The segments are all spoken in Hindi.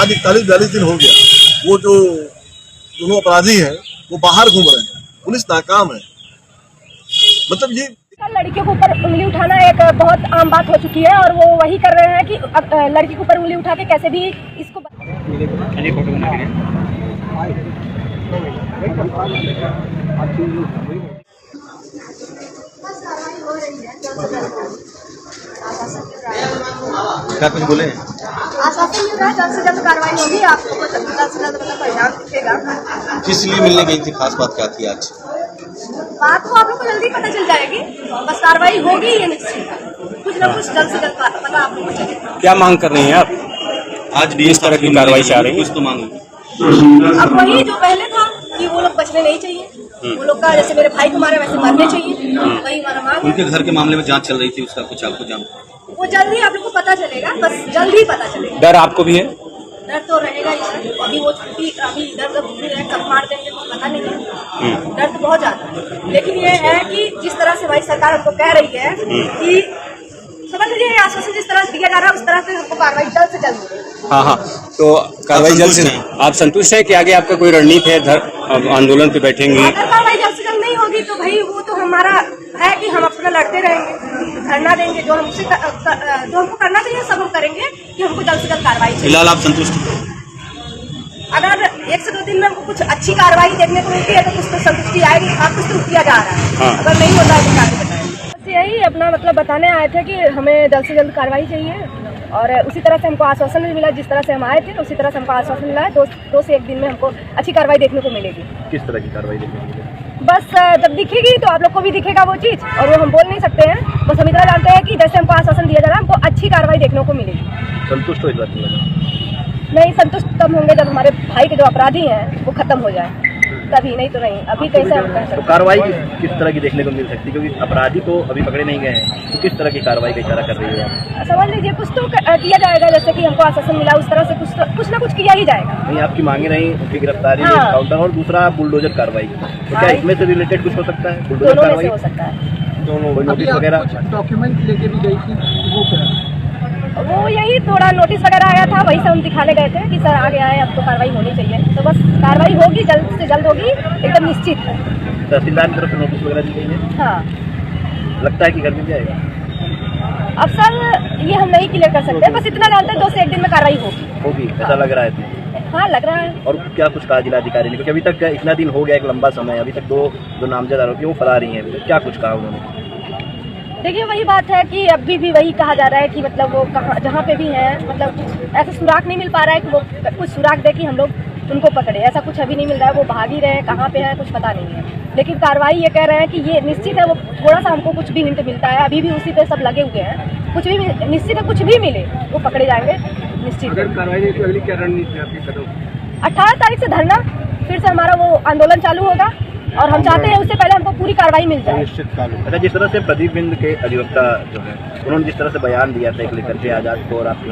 आज 41-42 दिन हो गया, वो जो दोनों अपराधी हैं वो बाहर घूम रहे हैं, पुलिस नाकाम है। मतलब ये लड़कियों के ऊपर उंगली उठाना एक बहुत आम बात हो चुकी है और वो वही कर रहे हैं कि लड़की के ऊपर उंगली उठा के कैसे भी इसको क्या कुछ बोले? आश्वासन मिल रहा है जल्द से जल्द कार्रवाई होगी, आपको जल्द से जल्द परिणाम दिखेगा। किस लिए मिलने गई थी? खास बात क्या थी आज? बात तो आप लोग को जल्दी पता चल जाएगी, बस कार्रवाई होगी ये निश्चित, कुछ न कुछ जल्द से जल्द पता आप लोग को चलेगा। क्या मांग कर रही हैं आप? आज इस तरह की कार्रवाई चाह रही है? कुछ तो मांग अब वही जो पहले था कि वो लोग बचने नहीं चाहिए, वो लोग का जैसे मेरे भाई को मारे वैसे मरने चाहिए, वही हमारा मांग। उनके घर के मामले में जांच चल रही थी, उसका कुछ आपको जान? वो जल्दी आप लोग को पता चलेगा, बस जल्द ही पता चलेगा। डर आपको भी है? डर तो रहेगा ही सर, अभी वो छुट्टी अभी इधर जब कब मार देंगे तो पता नहीं है, डर तो बहुत ज्यादा है। लेकिन ये है कि जिस तरह से भाई सरकार हमको कह रही है कि समझ लीजिए आश्वासन जिस तरह से दिया जा रहा है उस तरह से हमको कार्रवाई जल्द से जल्द होगी। हाँ हाँ, तो कार्रवाई जल्द से आप संतुष्ट है कि आगे आपका कोई रणनीति है? आंदोलन पे बैठेंगे? अगर कार्रवाई जल्द से जल्द नहीं होगी तो भाई वो तो हमारा है कि हम अपना लड़ते रहेंगे, धरना देंगे, जो हमको करना चाहिए सब हम करेंगे कि हमको जल्द से जल्द कार्रवाई चाहिए। फिलहाल आप संतुष्ट हैं? अगर 1 से 2 दिन में हमको कुछ अच्छी कार्रवाई देखने को मिलती है तो कुछ तो संतुष्टि आएगी, आप कुछ तो किया जा रहा है। हाँ। अगर नहीं होता है तो आगे बताएंगे। बस यही अपना मतलब बताने आए थे कि हमें जल्द से जल्द कार्रवाई चाहिए और उसी तरह से हमको आश्वासन भी मिला, जिस तरह से हम आए थे उसी तरह से हमको आश्वासन मिला है 2 से 1 दिन में हमको अच्छी कार्रवाई देखने को मिलेगी। किस तरह की कार्रवाई देखने को मिलेगी? बस जब दिखेगी तो आप लोग को भी दिखेगा वो चीज़, और वो हम बोल नहीं सकते हैं, बस हम इतना जानते हैं कि जैसे हमको आश्वासन दिया जा रहा है हमको अच्छी कार्रवाई देखने को मिलेगी। संतुष्ट हो इस बात में? नहीं, संतुष्ट तब होंगे जब हमारे भाई के जो अपराधी हैं वो खत्म हो जाए, तभी, नहीं तो नहीं। अभी कैसे हम कह सकते? तो कार्रवाई किस तरह की देखने को मिल सकती है, क्योंकि अपराधी को अभी पकड़े नहीं गए हैं, तो किस तरह की कार्रवाई का इशारा कर रही है आप? समझ लीजिए कुछ तो किया जाएगा, जैसे कि हमको आश्वासन मिला उस तरह से कुछ ना कुछ किया ही जाएगा। नहीं, आपकी मांगे रही उनकी गिरफ्तारी, हाँ। काउंटर और दूसरा बुलडोजर कार्रवाई, तो क्या इसमें से रिलेटेड कुछ हो सकता है? बुलडोजर दोनों में कार्रवाई, से हो सकता है। दोनों नोटिस वगैरह डॉक्यूमेंट लेके भी गई थी, वो क्या? वो यही थोड़ा नोटिस वगैरह आया था, वही सब हम दिखाने गए थे कि सर आगे आए, अब तो कार्रवाई होनी चाहिए। तो बस कार्रवाई होगी, जल्द से जल्द होगी, एकदम निश्चित है। तहसीलदार की तरफ से नोटिस वगैरह दी गई है? हाँ, लगता है कि घर मिल जाएगा? अब सर ये हम नहीं क्लियर कर सकते, बस इतना जानते हैं 2 से 1 दिन में कार्रवाई होगी। ऐसा लग रहा है तो? हाँ, लग रहा है। और क्या कुछ कहा जिलाधिकारी ने, क्योंकि अभी तक इतना दिन हो गया, एक लंबा समय, अभी तक दो नामजद आरोपी वो फरार ही हैं, तो क्या कुछ कहा उन्होंने? देखिए वही बात है कि अभी भी वही कहा जा रहा है कि मतलब वो कहाँ जहाँ पे भी हैं, मतलब ऐसा सुराग नहीं मिल पा रहा है कि वो कुछ सुराग दे कि हम लोग उनको पकड़े, ऐसा कुछ अभी नहीं मिल रहा है। वो भाग ही रहे हैं, कहाँ पे है कुछ पता नहीं है। लेकिन कार्रवाई ये कह रहे हैं कि ये निश्चित है, वो थोड़ा सा हमको कुछ भी हिंट मिलता है, अभी भी उसी पे सब लगे हुए हैं, कुछ भी निश्चित है, कुछ भी मिले वो पकड़े जाएंगे निश्चित। अगर कार्रवाई नहीं तो अगली क्या रणनीति है आपकी कदम? 18 तारीख से धरना, फिर से हमारा वो आंदोलन चालू होगा और हम चाहते हैं उससे पहले हमको पूरी कार्रवाई मिल जाए। अच्छा, जिस तरह से प्रदीप बिंद के अधिवक्ता जो है उन्होंने जिस तरह से बयान दिया था एक लेकर के आजाद को और आपके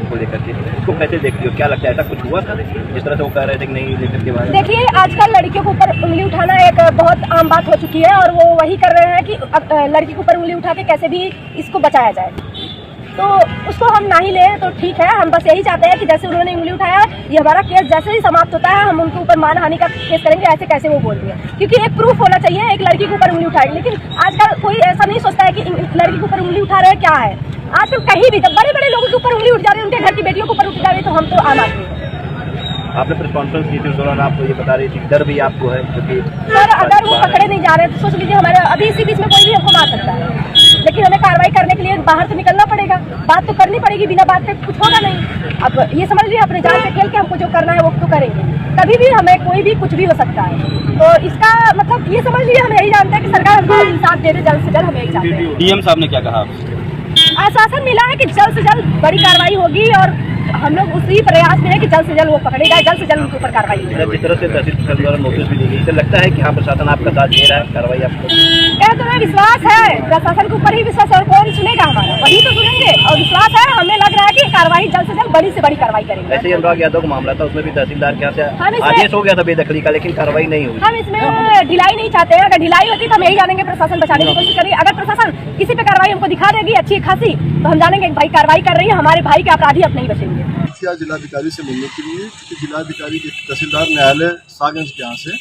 को लेकर के, इसको कैसे देखती हो? क्या लगता है ऐसा कुछ हुआ था जिस तरह से वो कह रहे थे कि नहीं लेकर के बारे में? देखिए आजकल लड़कियों के ऊपर उंगली उठाना एक बहुत आम बात हो चुकी है और वो वही कर रहे हैं कि लड़की के ऊपर उंगली उठा के कैसे भी इसको बचाया जाए, तो उसको हम ना ही लें तो ठीक है। हम बस यही चाहते हैं कि जैसे उन्होंने उंगली उठाया, ये हमारा केस जैसे ही समाप्त होता है हम उनके ऊपर मानहानि का केस करेंगे, ऐसे कैसे वो बोल रही है, क्योंकि एक प्रूफ होना चाहिए। एक लड़की के ऊपर उंगली उठाएगी, लेकिन आजकल कोई ऐसा नहीं सोचता है कि लड़की के ऊपर उंगली उठा रहे हैं क्या है। आजकल कहीं भी जब बड़े बड़े लोगों के ऊपर उंगली उठ जा रही है, उनके घर की बेटियों के ऊपर उठ जा रही है, तो हम तो आम आदमी हैं। आपने प्रेस कॉन्फ्रेंस की थी, उस दौरान आपको ये बता रही थी डर भी आपको है, क्योंकि सर अगर वो पकड़े नहीं जा रहे तो सोच लीजिए हमारे अभी इसी बीच में कोई भी हमको मार सकता है, लेकिन हमें कार्रवाई करने के लिए बाहर तो निकलना पड़ेगा, बात तो करनी पड़ेगी, बिना बात के कुछ होगा नहीं। अब ये समझ लीजिए अपने जान से खेल के हमको जो करना है वो तो करेंगे, कभी भी हमें कोई भी कुछ भी हो सकता है। तो इसका मतलब ये समझ लीजिए हम यही जानते हैं कि सरकार हमको इंसाफ दे दे जल्द से जल्द, हम यही चाहते हैं। डीएम साहब ने क्या कहा? आश्वासन मिला है कि जल्द से जल्द बड़ी कार्रवाई होगी और हम लोग उसी प्रयास में है कि जल्द से जल्द वो पकड़े जाए, जल्द से जल्द उनके ऊपर कार्रवाई हो। जिस तरह से तहसील प्रशासन द्वारा नोटिस भी दी गई, इससे लगता है कि हाँ प्रशासन आपका साथ दे रहा है, कार्रवाई आपको? क्या तुम्हें विश्वास है? प्रशासन के ऊपर ही विश्वास है और कौन सुनेगा हमारा, वही तो सुनेंगे। और विश्वास है, हमें लग रहा है कि कार्रवाई जल्द से जल्द बड़ी से बड़ी कार्रवाई करेंगे। ऐसे ही अनुराग यादव का मामला था, उसमें भी तहसीलदार के यहाँ से इसमें- आदेश हो गया था बेदखली का, लेकिन कार्रवाई नहीं हुई। हम इसमें ढिलाई नहीं चाहते हैं, अगर ढिलाई होती तो हम यही जानेंगे प्रशासन बचाने की कोशिश करिए। अगर प्रशासन किसी पे कार्रवाई हमको दिखा देगी अच्छी खासी, तो हम जानेंगे भाई कार्रवाई कर रही है, हमारे भाई के अपराधी अब नहीं बचेंगे। चाहिए। मुखिया जिलाधिकारी से मिलने के लिए, क्योंकि जिलाधिकारी के तहसीलदार न्यायालय सागंज के यहाँ से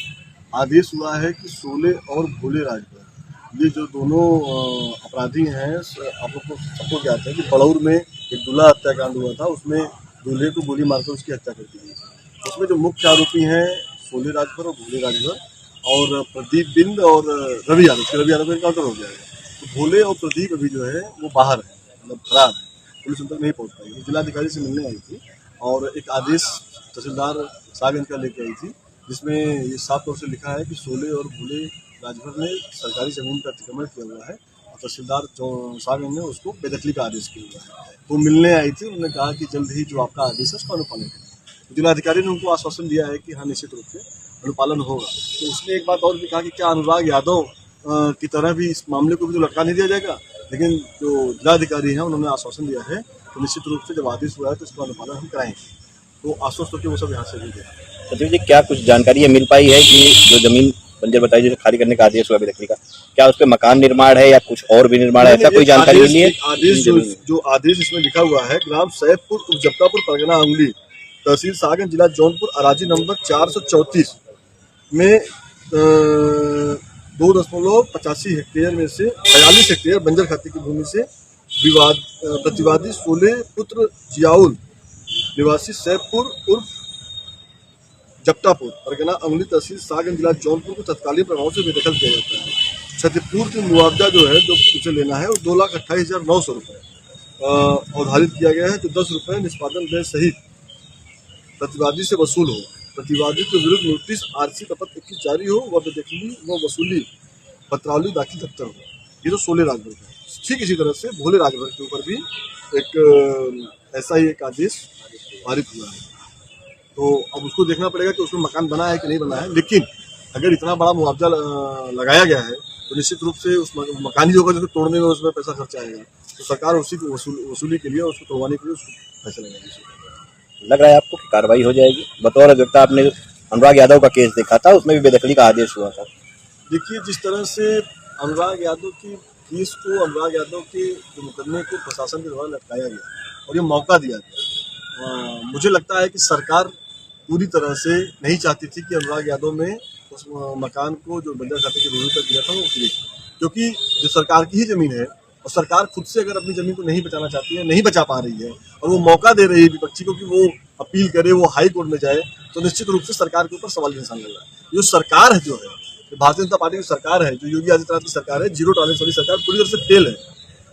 आदेश हुआ है कि सोले और भोले राजभर ये जो दोनों अपराधी हैं, आप लोग को सबको ज्ञात है कि बड़ौर में एक दूल्हा हत्याकांड हुआ था, उसमें दूल्हे को गोली मारकर उसकी हत्या कर दी गई। उसमें जो मुख्य आरोपी हैं सोले राजभर और भोले राजभर और प्रदीप बिंद और रवि यादव का एनकाउंटर हो गया है। तो भोले और प्रदीप अभी जो है वो बाहर है, मतलब फरार है, पुलिस उन तक नहीं पहुँच पाई। जिलाधिकारी से मिलने आई थी और एक आदेश तहसीलदार सागंज का लेके आई थी, जिसमें ये साफ तौर से लिखा है कि सोले और भोले राजभर ने सरकारी जमीन पर अतिक्रमण किया हुआ है और तहसीलदार सागंज ने उसको बेदखली का आदेश किया हुआ है। तो मिलने आई थी, उन्होंने कहा कि जल्द ही जो आपका आदेश है उसका अनुपालन करें। जिलाधिकारी ने उनको आश्वासन दिया है कि हाँ निश्चित रूप से अनुपालन होगा। तो उसने एक बात और भी कहा कि क्या अनुराग यादव की तरह भी इस मामले को भी तो लटका नहीं दिया जाएगा, लेकिन जो जिलाधिकारी हैं उन्होंने आश्वासन दिया है तो निश्चित रूप से जब आदेश हुआ है तो इसका अनुपालन हम कराएंगे। तो आश्वस्त होकर वो सब यहाँ से भी गए। सचिव जी, क्या कुछ जानकारी ये मिल पाई है कि जो जमीन बंजर बताई जो खाली करने का आदेश हुआ बेदखली का, क्या उस पर मकान निर्माण है या कुछ और भी निर्माण है, ऐसा कोई जानकारी मिली है? आदेश जो आदेश इसमें लिखा हुआ है, ग्राम सैफपुर उपजप्तापुर परगना अंगुली तहसील सागंज जिला जौनपुर अराजी नंबर 434 में 2.85 हेक्टेयर में से 42 हेक्टेयर बंजर खाते की भूमि से प्रतिवादी सोले पुत्र जियाउल निवासी सैफपुर उर्फ जप्तापुर परगना अंगुली तहसील सागंज जिला जौनपुर को तत्कालीन प्रभाव से बेदखल किया जाता है। क्षतिपूर्ति मुआवजा जो है जो उसे लेना है वो 2,28,900 रुपये अवधारित किया गया है, जो 10 रुपये निष्पादन व्यय सहित प्रतिवादी से वसूल हो। प्रतिवादी के विरुद्ध नोटिस आरसी प्रपत्र 21 जारी हो व बेदखली व वसूली पत्रावली दाखिल दफ्तर हो। ये तो सोले राजभर का। ठीक इसी तरह से भोले राजभर के ऊपर भी एक ऐसा ही एक आदेश पारित हुआ है। तो अब उसको देखना पड़ेगा कि उसमें मकान बना है कि नहीं बना है, लेकिन अगर इतना बड़ा मुआवजा लगाया गया है तो निश्चित रूप से उस मकान ही होगा जो तोड़ने में उसमें पैसा खर्चा आएगा, तो सरकार उसी को वसूली के लिए उसको तोड़वाने के लिए उसको पैसे लगाएगी। लग रहा है आपको कि कार्रवाई हो जाएगी? बतौर अधिवक्ता आपने अनुराग यादव का केस देखा था, उसमें भी बेदखली का आदेश हुआ था। देखिए, जिस तरह से अनुराग यादव की केस को, अनुराग यादव के मुकदमे को प्रशासन के द्वारा लटकाया गया और ये मौका दिया गया, मुझे लगता है कि सरकार पूरी तरह से नहीं चाहती थी कि अनुराग यादव में उस मकान को जो बंजर खाते की भूमि पर दिया था वो उखड़े, क्योंकि जो सरकार की ही जमीन है और सरकार खुद से अगर अपनी जमीन को नहीं बचाना चाहती है, नहीं बचा पा रही है और वो मौका दे रही है विपक्षी को कि वो अपील करे, वो हाई कोर्ट में जाए, तो निश्चित रूप से सरकार के ऊपर सवाल का निशान लग रहा है। जो सरकार है, जो है भारतीय जनता पार्टी की सरकार है, जो योगी आदित्यनाथ की सरकार है, जीरो टॉलरेंस वाली सरकार, पूरी तरह से फेल है।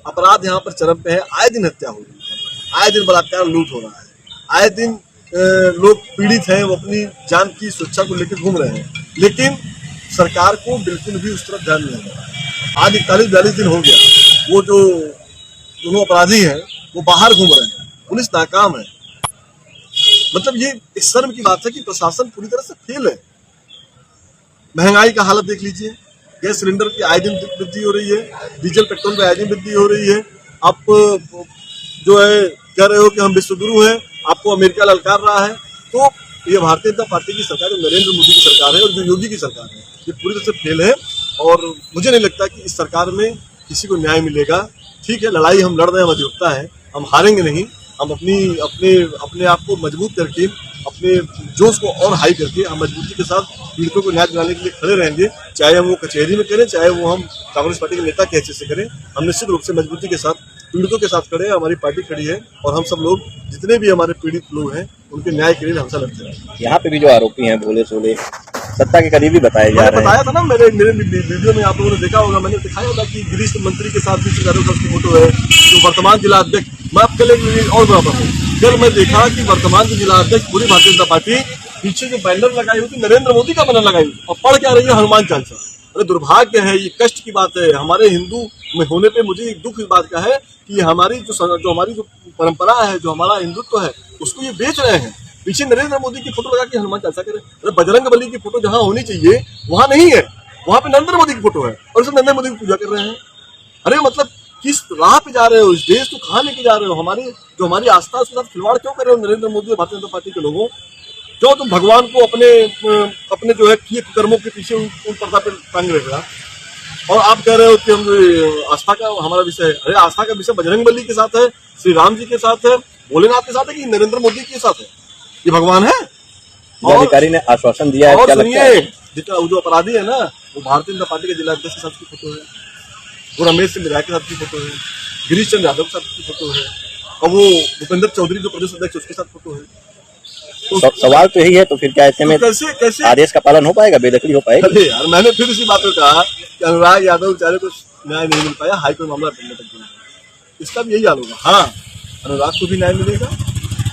अपराध यहाँ पर चरम पे है, आए दिन हत्या हो रही है, आए दिन बलात्कार लूट हो रहा है, आए दिन लोग पीड़ित हैं, वो अपनी जान की सुरक्षा को लेकर घूम रहे हैं, लेकिन सरकार को बिल्कुल भी उस तरफ ध्यान नहीं दे रहा। आज 41-42 दिन हो गया, वो जो दोनों अपराधी हैं वो बाहर घूम रहे हैं, पुलिस नाकाम है। मतलब ये एक शर्म की बात है कि प्रशासन पूरी तरह से फेल है। महंगाई का हालत देख लीजिए, गैस सिलेंडर की आए दिन वृद्धि हो रही है, डीजल पेट्रोल में आए दिन वृद्धि हो रही है। आप जो है कह रहे हो कि हम विश्वगुरु हैं, आपको अमेरिका ललकार रहा है। तो ये भारतीय जनता पार्टी की सरकार, जो नरेंद्र मोदी की सरकार है और जो योगी की सरकार है, ये पूरी तरह से फेल है और मुझे नहीं लगता कि इस सरकार में किसी को न्याय मिलेगा। ठीक है, लड़ाई हम लड़ रहे हैं, अधिवक्ता है, हम हारेंगे नहीं। हम अपने आप को मजबूत करके, अपने जोश को और हाई करके हम मजबूती के साथ पीड़ितों को न्याय दिलाने के लिए खड़े रहेंगे, चाहे हम वो कचहरी में करें, चाहे वो हम कांग्रेस पार्टी के नेता के हैसियत से करें। हम निश्चित रूप से मजबूती के साथ पीड़ितों के साथ खड़े हैं, हमारी पार्टी खड़ी है और हम सब लोग जितने भी हमारे पीड़ित लोग हैं उनके न्याय के लिए हमेशा लड़ते हैं। यहाँ पे भी जो आरोपी हैं भोले सोले सत्ता के करीबी बताए जा रहे हैं। बताया था ना, मेरे वीडियो में आप लोगों ने देखा होगा, मैंने दिखाया था कि गिरीश मंत्री के साथ भी उसकी फोटो है, जो वर्तमान जिला अध्यक्ष। मैं आपके लिए और बराबर हूँ, जब मैं देखा कि वर्तमान जो जिला अध्यक्ष पूरी भारतीय जनता पार्टी पीछे जो बैनर लगाई हुई थी, नरेंद्र मोदी का बैनर लगाई हुई और पढ़ क्या रही है, हनुमान चालीसा। अरे दुर्भाग्य है, ये कष्ट की बात है। हमारे हिंदू में होने पे मुझे एक दुख इस बात का है कि हमारी जो परंपरा है, जो हमारा हिंदुत्व है, उसको ये बेच रहे हैं। पीछे नरेंद्र मोदी की फोटो लगा के हनुमान चालीसा करें। अरे बजरंग बली की फोटो जहाँ होनी चाहिए वहां नहीं है, वहां पे नरेंद्र मोदी की फोटो है और इसमें नरेंद्र मोदी की पूजा कर रहे हैं। अरे मतलब किस राह पे जा रहे हो, इस देश को कहाँ लेके जा रहे हो? हमारी आस्था के साथ खिलवाड़ क्यों कर रहे हो नरेंद्र मोदी और भारतीय जनता पार्टी के लोगों? जो तुम भगवान को अपने जो है किए कर्मों के पीछे उन पर्दा पे टांग रहेगा और आप कह रहे हो कि हम आस्था का हमारा विषय है। अरे आस्था का विषय बजरंग बली के साथ है, श्री राम जी के साथ है, भोलेनाथ के साथ है कि नरेंद्र मोदी के साथ है? ये भगवान है? जिलाधिकारी ने आश्वासन दिया है, और क्या लगता है? सुनिए, जितना जो अपराधी है ना, वो भारतीय जनता पार्टी के जिलाध्यक्ष के साथ की फोटो है, वो रमेश सिंह विधायक के साथ की फोटो है, गिरीश चंद्र यादव के साथ की फोटो है, और वो भूपेंद्र चौधरी जो प्रदेश अध्यक्ष उसके साथ फोटो है। तो सवाल तो यही है, तो फिर क्या ऐसे में कैसे कैसे आदेश का पालन हो पाएगा, बेदखली हो पाएगी? अरे यार, मैंने फिर इसी बात को कहा कि अनुराग यादव बेचारे को न्याय नहीं मिल पाया, हाईकोर्ट मामला लटक गया। इसका भी यही हाल होगा। हाँ, अनुराग को भी न्याय मिलेगा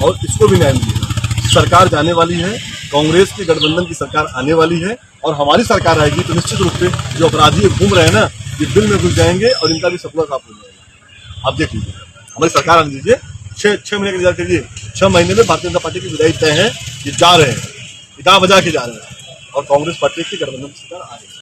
और इसको भी न्याय मिलेगा। सरकार जाने वाली है, कांग्रेस की गठबंधन की सरकार आने वाली है, और हमारी सरकार आएगी तो निश्चित रूप से जो अपराधी घूम रहे हैं ना, ये बिल में घुस जाएंगे और इनका भी सपना साफ हो जाएगा। आप देख लीजिए, हमारी सरकार आने दीजिए, 6 महीने का इंतजार करिए। 6 महीने में भारतीय जनता पार्टी की विदाई तय है, ये जा रहे हैं, इतना बजा के जा रहे हैं, और कांग्रेस पार्टी की गठबंधन की सरकार आ रही है।